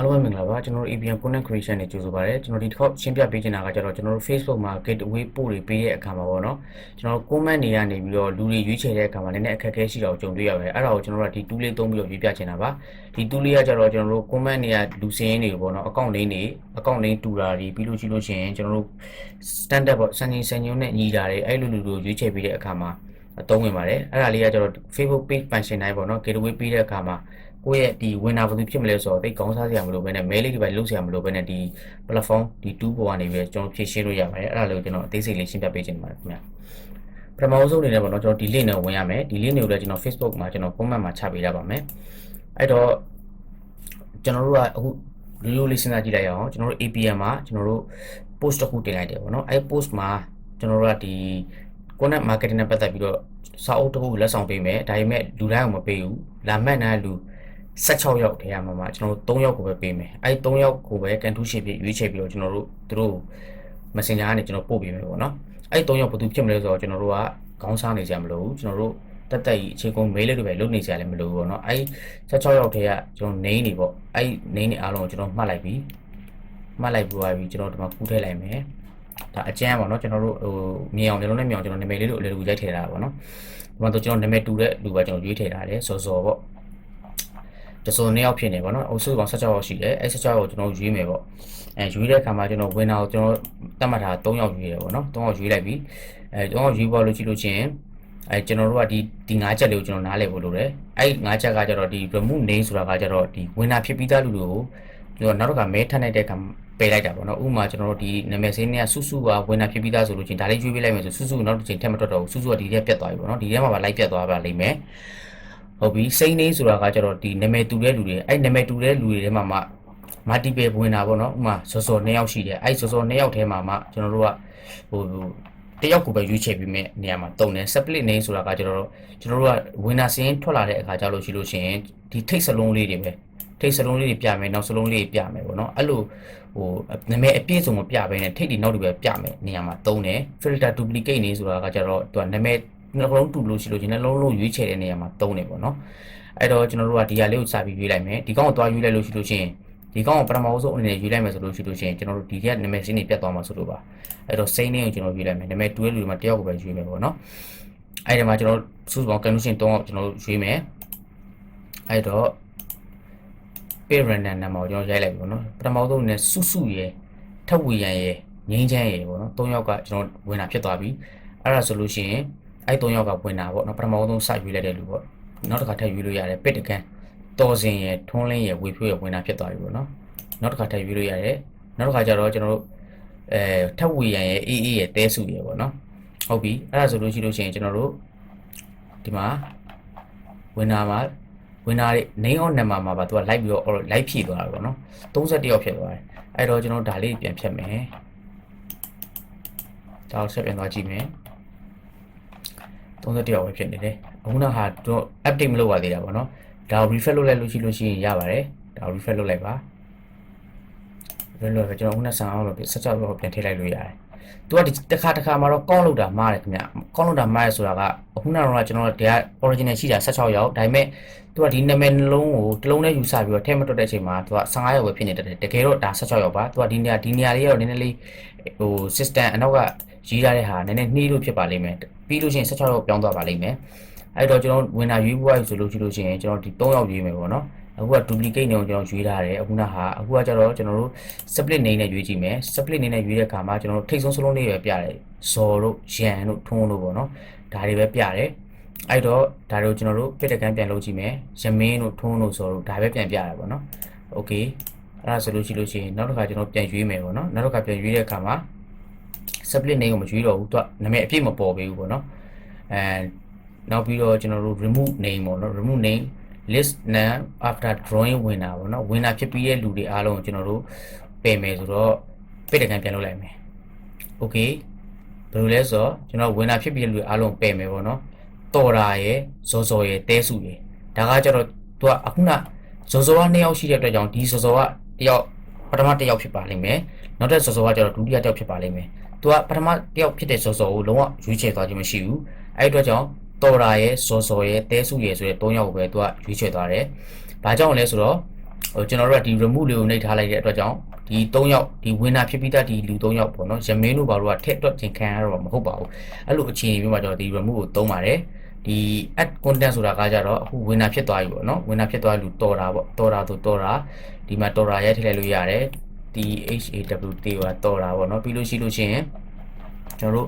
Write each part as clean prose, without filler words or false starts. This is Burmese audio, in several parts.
အားလုံးပဲမင်္ဂလာပါကျွန်တော်တို့ APN content creation နဲ့ကြိုဆိုပါရစေကျွန်တော်ဒီတစ်ခေါက်ရှင်းပြပေးချင်တာကကျတော့ကျွန်တော်တို့ Facebook မှာ gateway ပို့တွေပေးတဲ့အခါမှာပေါ့နော်ကျွန်တော်တို့ comment တွေကနေပြီးတော့လူတွေရွေးချယ်တဲ့အခါမှာလည်းအခက်အခဲရှိတာကိုကြုံတွေ့ရပါတယ်အဲ့ဒါကိုကျွန်တော်တို့ကဒီ tool လေးသုံးပြီးတော့ရွေးပြချင်တာပါဒီ tool လေးကကျတော့ကျွန်တော်တို့ comment တွေကလူစင်းတွေပေါ့နော် account link တူတာတွေပြီးလို့ရှိလို့ရှိရင်ကျွန်တော်တို့ standard ပေါ့စံချိန်စံညွှန်းနဲ့ညီတာတွေအဲ့လိုလူတွေကိုရွေးချယ်ပေးတဲ့အခါမှာအသုံးဝင်ပါတယ်အဲ့ဒါလေးကကျတော့ Facebook page ပိုင်ရှင်တိုင်းပေါ့နော် gateway ပေးတဲ့အခါမှာကိုယ့်ရဲ့ဒီဝင်တာဘယ်သူဖြစ်မလဲဆိုတော့တိတ်ကောင်းစားစရာမလိုဘဲနဲ့ mail လေးတွေပဲလုပ်စရာမလိုဘဲနဲ့ဒီ platform ဒီ tool ပေါ်ကနေပြီးကျွန်တော်ဖြည့်ရှင်းလို့ရပါတယ်အဲ့ဒါလေးကိုကျွန်တော်အသေးစိတ်လေးရှင်းပြပေးချင်ပါတယ်ခင်ဗျာပထမဆုံးအနေနဲ့ပေါ့နော်ကျွန်တော်ဒီ link နဲ့ဝင်ရမယ်ဒီ link တွေကိုလည်းကျွန်တော် Facebook မှာကျွန်တော် comment မှာချပေးရပါမယ်အဲ့တော့ကျွန်တော်တို့ကအခု video လေးစဉ်းစားကြည့်လိုက်အောင်ကျွန်တော်တို့ APM မှာကျွန်တော်တို့ post တစ်ခုတင်လိုက်တယ်ပေါ့နော်အဲ့ post မှာကျွန်တော်တို့ကဒီ content marketing နဲ့ပတ်သက်ပြီးတော့စာအုပ်တစ်ခုလက်ဆောင်ပေးမယ်ဒါပေမဲ့လူတိုင်းကိုမပေးဘူးလာမှတ်တဲ့လူ16ယောက်ထဲမှာကျွန်တော်တို့3ယောက်ကိုပဲပေးမယ်အဲ့3ယောက်ကိုပဲကန်ထူးရှင်းပြရွေးချယ်ပြီးတော့ကျွန်တော်တို့သူတို့ Messenger ကနေကျွန်တော်ပို့ပေးမယ်ပေါ့နော်အဲ့3ယောက်ဘယ်သူဖြစ်မလဲဆိုတော့ကျွန်တော်တို့ကခေါင်းစားနေကြမလို့ကျွန်တော်တို့တက်တက်ကြီးအခြေကုန် mail လေးတွေပဲလုပ်နေကြလည်းမလို့ပေါ့နော်အဲ့16ယောက်ထဲကကျွန်တော် name တွေပေါ့အဲ့ name တွေအားလုံးကိုကျွန်တော်မှတ်လိုက်ပြီးကျွန်တော်ဒီမှာကူးထည့်လိုက်မယ်ဒါအကျန်းပေါ့နော်ကျွန်တော်တို့ဟိုမြင်အောင်မျိုးလုံးနဲ့မြင်အောင်ကျွန်တော်နာမည်လေးတို့အလေးတကူရိုက်ထည့်ထားတာပေါ့နော်ဒီမှာတော့ကျွန်တော်နာမည်တူတဲ့လူပဲကျွန်တော်ရွေးထည့်ထားတယ်စောစောပေါ့တစုံ2ယောက်ဖြစ်နေပေါ့နော်အုပ်စုပေါင်း16ယောက်ရှိတယ်အဲ16ယောက်ကိုကျွန်တော်ရွေးမယ်ပေါ့ရွေးတဲ့အခါမှာကျွန်တော်ဝင်တာကိုကျွန်တော်တတ်မှတ်ထား3ယောက်ရွေးရပေါ့နော်3ယောက်ရွေးလိုက်ပြီး3ယောက်ရွေးပေါ်လို့ကြည့်လို့ချင်းကျွန်တော်တို့ကဒီ5ချက်လေးကိုကျွန်တော်နားလည်ဖို့လိုတယ်အဲ့5ချက်ကကျတော့ဒီ remove name ဆိုတာကကျတော့ဒီဝင်တာဖြစ်ပြီးသားလူတွေကိုကျွန်တော်နောက်တစ်ခါမဲထပ်လိုက်တဲ့အခါပယ်လိုက်တာပေါ့နော်ဥပမာကျွန်တော်တို့ဒီနာမည်စင်းတွေကစုစုကဝင်တာဖြစ်ပြီးသားဆိုလို့ချင်းဒါလေးရွေးပေးလိုက်မယ်ဆိုစုစုနောက်တစ်ချိန်ထပ်မထွက်တော့ဘူးစုစုကဒီထဲပြတ်သွားပြီပေါ့နော်ဒီထဲမှာပါလိုက်ပြတ်သွားပါလိမ့်မယ်ဟုတ်ပြီစိမ့်နေဆိုတာကကျတော့ဒီနာမည်တူတဲ့လူတွေအဲ့နာမည်တူတဲ့လူတွေထဲမှာမာတီပဲဝင်တာပေါ့နော်ဥမာစောစော2ယောက်ရှိတယ်အဲ့စောစော2ယောက်ထဲမှာကျွန်တော်တို့ကဟိုတယောက်ကိုပဲရွေးချယ်ပြီးမဲ့နေရာမှာတုံတယ် split name ဆိုတာကကျွန်တော်တို့ကဝင်တာစင်းထွက်လာတဲ့အခါကျလို့ရှိလို့ရှိရင်ဒီထိတ်စလုံးလေးတွေပဲထိတ်စလုံးလေးတွေပြမယ်နောက်စလုံးလေးတွေပြမယ်ပေါ့နော်အဲ့လိုဟိုနာမည်အပြည့်စုံမပြဘဲနဲ့ထိတ်ဒီနောက်တွေပဲပြမယ်နေရာမှာတုံးတယ် filter duplicate နေဆိုတာကကျတော့သူကနာမည်နှလုံးတူလို့ရှိလို့ချင်းနှလုံးလုံးရွေးချယ်တဲ့နေရာမှာတုံးတယ်ပေါ့နော်အဲ့တော့ကျွန်တော်တို့ကဒီဟာလေးကိုစပြီးရွေးလိုက်မယ်ဒီကောင်ကိုသွားရွေးလိုက်လို့ရှိလို့ချင်းဒီကောင်ကိုပထမဆုံးအနေနဲ့ရွေးလိုက်မယ်ဆိုလို့ရှိလို့ချင်းကျွန်တော်တို့ဒီကနာမည်စင်းတွေပြတ်သွားမှာဆိုလို့ပါအဲ့တော့စိမ့်နေကိုကျွန်တော်ရွေးလိုက်မယ်နာမည်တူတဲ့လူတွေမှာတယောက်ကိုပဲရွေးမယ်ပေါ့နော်အဲ့ဒီမှာကျွန်တော်စုစုပေါင်း condition 3အောင်ကျွန်တော်ရွေးမယ်အဲ့တော့ parent နံပါတ်ကိုကျွန်တော်ရိုက်လိုက်ပြီပေါ့နော်ပထမဆုံးအနေနဲ့စုရယ်ထပ်ဝေရန်ရယ်ငင်းချမ်းရယ်ပေါ့နော်3ယောက်ကကျွန်တော်ဝင်တာဖြစ်သွားပြီအဲ့ဒါဆိုလို့ရှိရင်အဲ့3ယောက်ကဝင်တာပေါ့နော်ပထမဆုံးစရွေးလိုက်တဲ့လူပေါ့နောက်တစ်ခါထပ်ရွေးလို့ရတယ်ပစ်တကန်တော်စင်ရယ်ထွန်းလင်းရယ်ဝေဖြိုးရယ်ဝင်တာဖြစ်သွားပြီပေါ့နော်နောက်တစ်ခါထပ်ရွေးလို့ရတယ်နောက်တစ်ခါကျတော့ကျွန်တော်တို့ထပ်ဝေရန်ရယ်အေးအေးရယ်တဲစုရယ်ပေါ့နော်ဟုတ်ပြီအဲ့ဒါဆိုလို့ရှိလို့ရှိရင်ကျွန်တော်တို့ဒီမှာဝင်တာမှာဝင်တာလေး name on number မှာပါသူက live ပြီးတော့ live ဖြည့်သွားတာပေါ့နော်31ယောက်ဖြစ်သွားတယ်အဲ့တော့ကျွန်တော်ဒါလေးပြန်ဖြတ်မယ်ဒါကိုဆက်ပြန်သွားကြည့်မယ်31ယောက်ပဲဖြစ်နေတယ်အခုနောက်ဟာတော့ update မလုပ်ရသေးတာပေါ့နော်ဒါကို refresh လုပ်လိုက်လို့ရှိရင်ရပါတယ်ဒါကို refresh လုပ်လိုက်ပါrefresh လုပ်ကျွန်တော်ခုနဆန်အောင်လို့16ယောက်ပြန်ထည့်လိုက်လို့ရတယ်သူကဒီတစ်ခါမှာတော့ကောင်းလို့တာမှားတယ်ခင်ဗျကောင်းလို့တာမှားရဆိုတာကအခုနောက်တော့ကျွန်တော်တို့တရား original ရှိတာ16ယောက်ဒါပေမဲ့သူကဒီနာမည်နှလုံးကိုတစ်လုံးနဲ့ယူဆပြီးတော့ထဲမတွက်တဲ့အချိန်မှာသူက15ယောက်ပဲဖြစ်နေတယ်တကယ်တော့ဒါ16ယောက်ပါသူကဒီနေရာလေးကတော့နည်းနည်းလေးဟို system အနောက်ကရေးထားတဲ့ဟာနည်းနည်းနှီးလို့ဖြစ်ပါလိမ့်မယ်ပြီးလို့ရှိရင်16ယောက်ပြောင်းသွားပါလိမ့်မယ်အဲ့တော့ကျွန်တော်ဝင်တာရွေးဖို့ဆိုလို့ရှိလို့ရှိရင်ကျွန်တော်ဒီ3ယောက်ရွေးမယ်ပေါ့နော်အခုက duplicate နေအောင်ကျွန်တော်ရွေးထားတယ်အခုကကျတော့ကျွန်တော်တို့ split name နဲ့ရွေးကြည့်မယ် split name နဲ့ရွေးတဲ့အခါမှာကျွန်တော်တို့ထိတ်ဆုံးစလုံးလေးပဲပြတယ်ဇော်တို့ရန်တို့ထွန်းတို့ပေါ့နော်ဒါတွေပဲပြတယ်အဲ့တော့ဒါတို့ကျွန်တော်တို့ပြစ်တကန်းပြန်လုပ်ကြည့်မယ်ရမင်းတို့ထွန်းတို့ဇော်တို့ဒါပဲပြန်ပြရတယ်ပေါ့နော် okay အဲ့ဒါဆိုလို့ရှိရင်နောက်တစ်ခါကျွန်တော်ပြန်ရွေးမယ်ပေါ့နော်နောက်တစ်ခါပြန်ရွေးတဲ့အခါမှာ split name ကိုမရွေးတော့ဘူးသူကနာမည်အပြည့်မပေါ်ပေးဘူးပေါ့နော်နောက်ပြီးတော့ကျွန်တော်တို့ remove name ပေါ့နော် remove name list name after drawing winner ပေါ့နော် winner ဖြစ်ပြီးတဲ့လူတွေအားလုံးကိုကျွန်တော်တို့ပယ်မယ်ဆိုတော့ပိတ်တကန်ပြန်လုပ်လိုက်မယ် okay ဘယ်လိုလဲဆိုတော့ကျွန်တော် winner ဖြစ်ပြီးတဲ့လူတွေအားလုံးပယ်မယ်ပေါ့နော်တော်တာရယ်ဇော်ဇော်ရယ်တဲစုရယ်ဒါကကျတော့သူကအခုနဇော်ဇော်က2ယောက်ရှိတဲ့အတွက်ကြောင့်ဒီဇော်ဇော်ကတယောက်ပထမ1ယောက်ဖြစ်ပါလိမ့်မယ်နောက်တဲ့ဇော်ဇော်ကကျတော့ဒုတိယ1ယောက်ဖြစ်ပါလိမ့်မယ်သူကပထမ1ယောက်ဖြစ်တဲ့ဇော်ဇော်ကိုလုံးဝရွေးချယ်သွားခြင်းမရှိဘူးအဲ့အတွက်ကြောင့်တော်ရာရဲ့ဇော်ဇော်ရဲ့တဲစုရဲ့ဆိုတဲ့3ယောက်ကိုပဲသူကရွေးချယ်သွားတယ်။ဘာကြောင့်လဲဆိုတော့ ကျွန်တော်တို့ကဒီ remove လေးကိုနှိပ်ထားလိုက်တဲ့အတွက်ကြောင့်ဒီ3ယောက်ဒီ winner ဖြစ်ပြီးသားဒီလူ3ယောက်ပေါ့နော်ရမင်းတို့ဘာလို့ကထည့်တွက်တင်ခံရတော့မဟုတ်ပါဘူးအဲ့လိုအခြေအနေမျိုးမှာကျွန်တော်ဒီ remove ကိုသုံးပါတယ်ဒီ add content ဆိုတာကကြတော့အခု winner ဖြစ်သွားပြီပေါ့နော် winner ဖြစ်သွားလူတော်တာပေါ့တော်တာဆိုတော်တာဒီမှာတော်တာရိုက်ထည့်လိုက်လို့ရတယ်ဒီ HAW တေကတော်တာပေါ့နော်ပြီးလို့ရှိရင်ကျွန်တော်တို့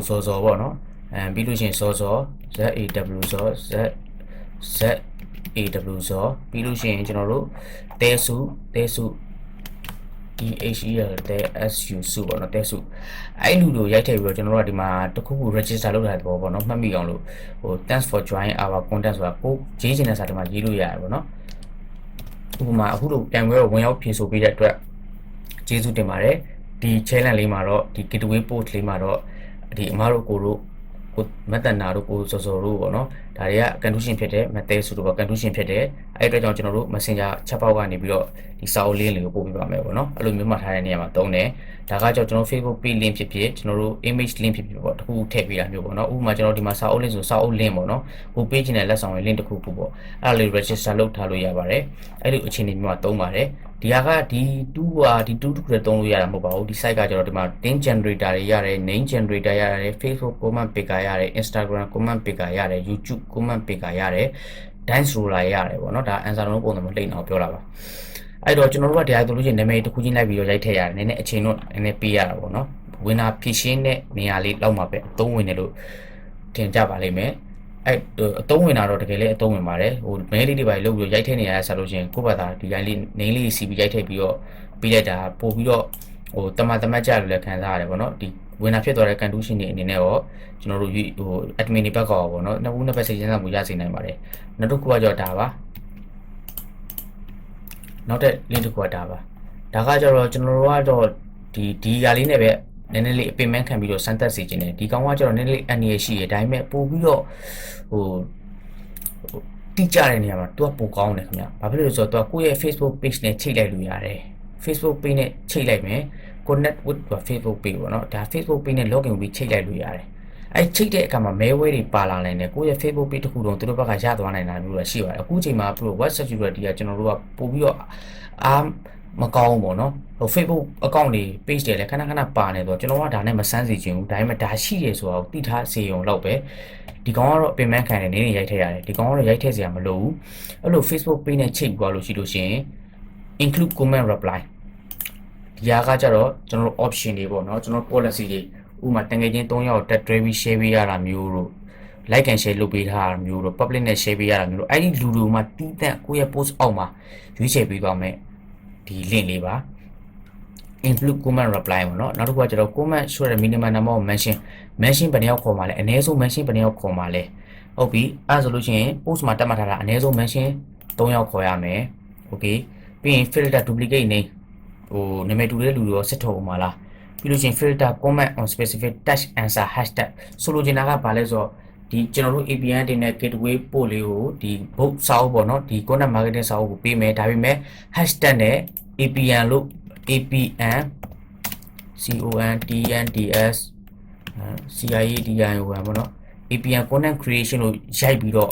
စောစောပေါ့နော်ပြီးလို့ရှိရင်စောစော ZAW စော ZAW စောပြီးလို့ရှိရင်ကျွန်တော်တို့တဲစု DHEL တဲ SU စုပေါ့နော်တဲစုအဲ့လူတို့ရိုက်ထည့်ပြီးတော့ကျွန်တော်တို့ကဒီမှာတခုခု register လုပ်ထားတဲ့ပေါ့နော်မှတ်မိအောင်လို့ဟို thanks for joining our content ဆိုတာကိုရေးချင်တဲ့စာတွေမှာရေးလို့ရတယ်ပေါ့နော်ဥပမာအခုလိုပြန်ပွဲကိုဝင်ရောက်ဖြေဆိုပေးတဲ့အတွက်ကျေးဇူးတင်ပါတယ်ဒီ challenge လေးမှာတော့ဒီ gateway post လေးမှာတော့ဒီအမားတို့ကိုတို့မတန်နာတို့ကိုစောစောတို့ပေါ့နော်ဒါတွေက condition ဖြစ်တဲ့ method ဆိုတော့ condition ဖြစ်တဲ့အဲ့အတွက်ကြောင့်ကျွန်တော်တို့ messenger chat box ကနေပြီးတော့ဒီစာအုပ် link လေးကိုပို့ပေးပါမယ်ပေါ့နော်အဲ့လိုမျိုးမှတ်ထားတဲ့နေရာမှာသုံးတယ်ဒါကကြောင့်ကျွန်တော် Facebook page link ဖြစ်ဖြစ်ကျွန်တော်တို့ image link ဖြစ်ဖြစ်ပေါ့တခုထည့်ပေးတာမျိုးပေါ့နော်ဥပမာကျွန်တော်ဒီမှာစာအုပ် link ဆိုစာအုပ် link ပေါ့နော်ဟို page နဲ့လက်ဆောင်ရဲ့ link တခုခုပေါ့အဲ့ဒါလေး register လုပ်ထားလို့ရပါတယ်အဲ့လိုအခြေအနေမျိုးမှာသုံးပါတယ်ဒီဟာကဒီ2ဟာဒီ2တခုတည်းသုံးလို့ရတာမဟုတ်ပါဘူးဒီ site ကကျွန်တော်ဒီမှာ link generator တွေရတယ် name generator ရတယ် Facebook comment picker ရတယ် Instagram comment picker ရတယ် YouTube comment picker ရတယ် dance roller ရတယ်ပေါ့နော်ဒါ answer လုံးပုံစံမျိုးလိမ့်အောင်ပြောတာပါအဲ့တော့ကျွန်တော်တို့ကတရားဆိုလို့ရှိရင်နာမည်တစ်ခုချင်းလိုက်ပြီးတော့ရိုက်ထည့်ရတယ်နည်းနည်းအချိန်တော့နည်းနည်းပေးရတာပေါ့နော် winner ဖြစ်ရှင်းတဲ့နေရာလေးလောက်မှာပဲအသုံးဝင်တယ်လို့ထင်ကြပါလိမ့်မယ်အဲ့အသုံးဝင်တာတော့တကယ်လည်းအသုံးဝင်ပါတယ်ဟို mail လေးတွေပါလို့ပြီးတော့ရိုက်ထည့်နေရဆိုလို့ရှိရင်ကိုယ့်ဘာသာဒီတိုင်းလေး name လေးစီပြီးရိုက်ထည့်ပြီးတော့ပြီးလိုက်တာပို့ပြီးတော့ဟိုတမတ်ကြလို့လည်းခံစားရတယ်ပေါ့နော်ဒီ winner ဖြစ်သွားတဲ့ condition တွေအနေနဲ့ရောကျွန်တော်တို့ဟို admin တွေဘက်ကရောပေါ့နော်နှစ်ခုနှစ်ဘက်စိတ်ရင်းစားမှုရစေနိုင်ပါတယ်နောက်တစ်ခုကကြောဒါပါနောက်တဲ့ link တစ်ခုကဒါပါဒါကကြတော့ကျွန်တော်တို့ကတော့ဒီဟာလေးနဲ့ပဲနည်းနည်းလေးအပင်ပန်းခံပြီးတော့စမ်းသပ်စီခြင်းတယ်ဒီကောင်ကကျတော့နည်းနည်းလေးအန်ရရှိရဒါပေမဲ့ပို့ပြီးတော့ဟိုတိကျတဲ့နေရာမှာသူကပိုကောင်းတယ်ခင်ဗျာဘာဖြစ်လို့လဲဆိုတော့သူကကိုယ့်ရဲ့ Facebook page နဲ့ချိတ်လိုက်လို့ရတယ် Facebook page နဲ့ချိတ်လိုက်မယ် connect with Facebook page ပေါ့နော်ဒါ Facebook page နဲ့ login ပြီးချိတ်လိုက်လို့ရတယ်အဲ့ချိတ်တဲ့အခါမှာ mailware တွေပါလာနိုင်တယ်ကိုယ့်ရဲ့ Facebook page တစ်ခုလုံးသူတို့ဘက်ကရသွားနိုင်တာမျိုးတော့ရှိပါတယ်အခုချိန်မှာ web security ကကျွန်တော်တို့ကပို့ပြီးတော့မကောင်းပေါ့နော်ဟို Facebook account တွေ page တွေလည်းခဏပါနေတော့ကျွန်တော်ကဒါနဲ့မစမ်းစီချင်ဘူးဒါပေမဲ့ဒါရှိရဆိုတော့တိထားစေုံလောက်ပဲဒီကောင်ကတော့ပင်ပန်းခံနေနေရိုက်ထည့်ရတယ်ဒီကောင်ကတော့ရိုက်ထည့်စရာမလိုဘူးအဲ့လို Facebook page နဲ့ချိတ်သွားလို့ရှိလို့ရှိရင် include comment reply ဒီဟာကကြတော့ကျွန်တော်တို့ option တွေပေါ့နော်ကျွန်တော် policy တွေဥပမာတငယ်ချင်း3ယောက်တက်တွဲပြီး share ပေးရတာမျိုးတို့ like and share လုပ်ပေးထားတာမျိုးတို့ public နဲ့ share ပေးရတာမျိုးတို့အဲ့ဒီလူတို့မှတီးတန့်ကိုယ့်ရဲ့ post အောက်မှာရွေးချယ်ပေးသွားမယ်ဒီ link လေးပါ include comment reply ပေါ့နော်နောက်တစ်ခုကကျတော့ comment ဆိုတဲ့ minimum number of mention ဘယ်နှယောက်ခေါ်မှာလဲအနည်းဆုံး mention ဘယ်နှယောက်ခေါ်မှာလဲဟုတ်ပြီအဲ့ဆိုလို့ရှိရင် post မှာတတ်မှတ်ထားတာအနည်းဆုံး mention 3ယောက်ခေါ်ရမယ် okay ပြီးရင် filter duplicate name ဟိုနာမည်တူတဲ့လူတွေရောစစ်ထုတ်မှာလားပြီးလို့ရှိရင် filter comment on specific text answer hashtag ဆိုလိုချင်တာကဘာလဲဆိုတော့ဒီကျွန်တော်တို့ APN တင်တဲ့ gateway ပို့လေးကိုဒီ book စာအုပ်ပေါ့နော်ဒီ content marketing စာအုပ်ကိုပေးမယ်ဒါပေမဲ့ hashtag နဲ့ APN လို့ APN CONTNTS CIADIO ပေါ့နော် APN content creation လို့ရိုက်ပြီးတော့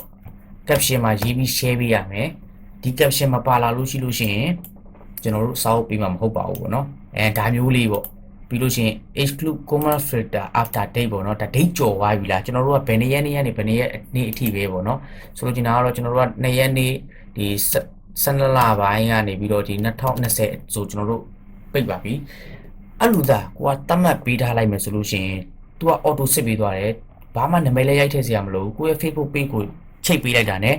caption မှာရေးပြီး share ပေးရမယ်ဒီ caption မှာပါလာလို့ရှိလို့ရှိရင်ကျွန်တော်တို့စာအုပ်ပေးမှာမဟုတ်ပါဘူးပေါ့နော်ဒါမျိုးလေးပေါ့ပြီးလို့ရှိရင် exclude comment filter after date ပေါ့နော်ဒါ date ကျော်သွားပြီလားကျွန်တော်တို့ကဘယ်နေ့ရက်နေ့ကနေဘယ်နေ့ရက်နေ့အထိပဲပေါ့နော်ဆိုလို့ကျင်တာကတော့ကျွန်တော်တို့က2ရက်နေ့ဒီ12လပိုင်းကနေပြီးတော့ဒီ2020ဆိုကျွန်တော်တို့ပိတ်ပါပြီအဲ့လိုသာကိုကတတ်မှတ်ပေးထားလိုက်မယ်ဆိုလို့ရှိရင် तू က auto စစ်ပေးသွားတယ်ဘာမှနာမည်လည်းရိုက်ထည့်စရာမလိုဘူးကိုယ့်ရဲ့ Facebook page ကိုချိတ်ပေးလိုက်တာ ਨੇ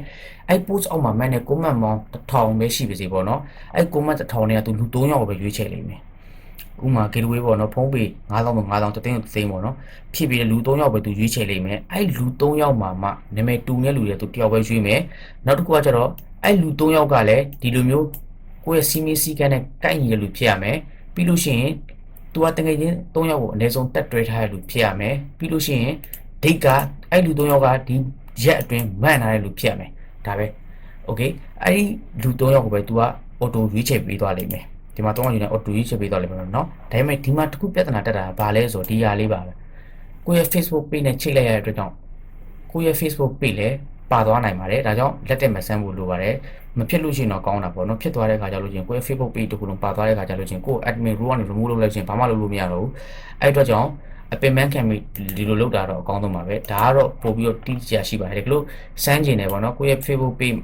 အဲ့ post အောက်မှာမှန်တဲ့ comment မောင်း1000ပဲရှိပါစေပေါ့နော်အဲ့ comment 1000เนี่ย तू လူ3ယောက်ပဲရွေးချယ်လိမ့်မယ်ဥမာ gateway ပေါ့နော်ဖုန်းပေ9000တသိန်းပေါ့နော်ဖြစ်ပြီးလူ3ယောက်ပဲ तू ရွေးချယ်လိမ့်မယ်အဲ့လူ3ယောက်မှာမှနာမည်တူတဲ့လူတွေ तू တယောက်ပဲရွေးမယ်နောက်တစ်ခုကကျတော့အဲ့လူ3ယောက်ကလည်းဒီလိုမျိုးကိုယ့်ရဲ့စီမီစီကန်နဲ့ကိုက်ညီတဲ့လူဖြစ်ရမယ်ပြီးလို့ရှိရင် तू ကတကယ်ချင်း3ယောက်ကိုအနည်းဆုံးတက်တွဲထားတဲ့လူဖြစ်ရမယ်ပြီးလို့ရှိရင် date ကအဲ့လူ3ယောက်ကဒီရက်အတွင်းမှန်ထားတဲ့လူဖြစ်ရမယ်ဒါပဲ okay အဲ့ဒီလူ3ယောက်ကိုပဲ तू က auto ရွေးချယ်ပေးသွားလိမ့်မယ်ဒီမှာ3ယောက်ယူနေ auto ရွေးချယ်ပေးသွားလိမ့်မယ်နော်ဒါပေမဲ့ဒီမှာတခုပြဿနာတက်တာဘာလဲဆိုတော့ဒီဟာလေးပါပဲကိုယ့်ရဲ့ Facebook page နဲ့ချိတ်လိုက်ရတဲ့အတွက်ကြောင့်ကိုယ့်ရဲ့ Facebook page လည်း ပါသွားနိုင်ပါတယ်ဒါကြောင့်လက်တက်မဆန်းဖို့လိုပါတယ်မဖြစ်လို့ရှိရင်တော့ကောင်းတာပေါ့နော်ဖြစ်သွားတဲ့ခါကျလို့ချင်းကိုယ့်ရဲ့ Facebook page တခုလုံးပါသွားတဲ့ခါကျလို့ချင်းကိုယ့် admin rule ကနေ remove လုပ်လိုက်ချင်းဘာမှလုပ်လို့မရတော့ဘူးအဲ့အတွက်ကြောင့်အပင်မန်းခံပြီးဒီလိုလုပ်တာတော့အကောင်းဆုံးပါပဲဒါကတော့ပို့ပြီးတော့တိကျရှိပါတယ်ဒီလိုစမ်းကျင်တယ်ပေါ့နော်ကိုယ့်ရဲ့ Facebook page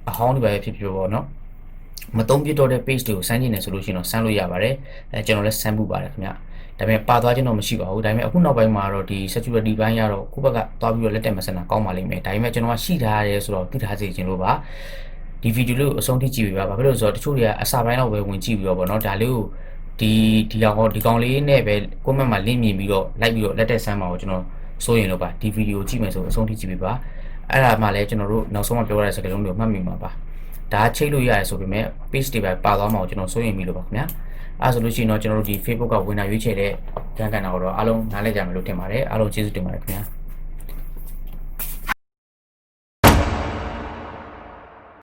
အဟောင်းတွေပဲဖြစ်ဖြစ်ပေါ့နော်မသုံးပြတော့တဲ့ page တွေကိုစမ်းကျင်တယ်ဆိုလို့ရှိရင်တော့စမ်းလို့ရပါတယ်ကျွန်တော်လည်းစမ်းမှုပါတယ်ခင်ဗျဒါပေမဲ့ပါသွားခြင်းတော့မရှိပါဘူးဒါပေမဲ့အခုနောက်ပိုင်းမှာတော့ဒီ security ဘိုင်းကတော့ကိုယ့်ဘက်ကသွားပြီးတော့လက်တက်မစမ်းတာကောင်းပါလိမ့်မယ်ဒါပေမဲ့ကျွန်တော်ကရှိထားရတယ်ဆိုတော့သိထားစေချင်လို့ပါဒီဗီဒီယိုလေးကိုအဆုံးထိကြည့်ပေးပါဘာဖြစ်လို့ဆိုတော့တချို့တွေကအစာပိုင်းတော့ပဲဝင်ကြည့်ပြီးတော့ဗောနော်ဒါလေးကိုဒီကောင်လေးနဲ့ပဲ comment မှာ link မြင်ပြီးတော့ like ပြီးတော့လက်တက်ဆမ်းပါကိုကျွန်တော်စိုးရင်လို့ပါဒီဗီဒီယိုကြည့်မယ်ဆိုအဆုံးထိကြည့်ပေးပါအဲ့ဒါမှလည်းကျွန်တော်တို့နောက်ဆုံးမှပြောရတဲ့စကားလုံးတွေကိုမှတ်မိမှာပါဒါချိတ်လို့ရတယ်ဆိုပေမဲ့ page တွေပဲပါသွားမှာကိုကျွန်တော်စိုးရင်ပြီလို့ပါခင်ဗျာအဲ့ဆိုလို့ရှိရင်တော့ကျွန်တော်တို့ဒီ Facebook ကဝင်လာရွေးချယ်တဲ့ကြံကန်တာကိုတော့အားလုံးနားလည်ကြမယ်လို့ထင်ပါတယ်အားလုံးကျေးဇူးတင်ပါတယ်ခင်ဗျာ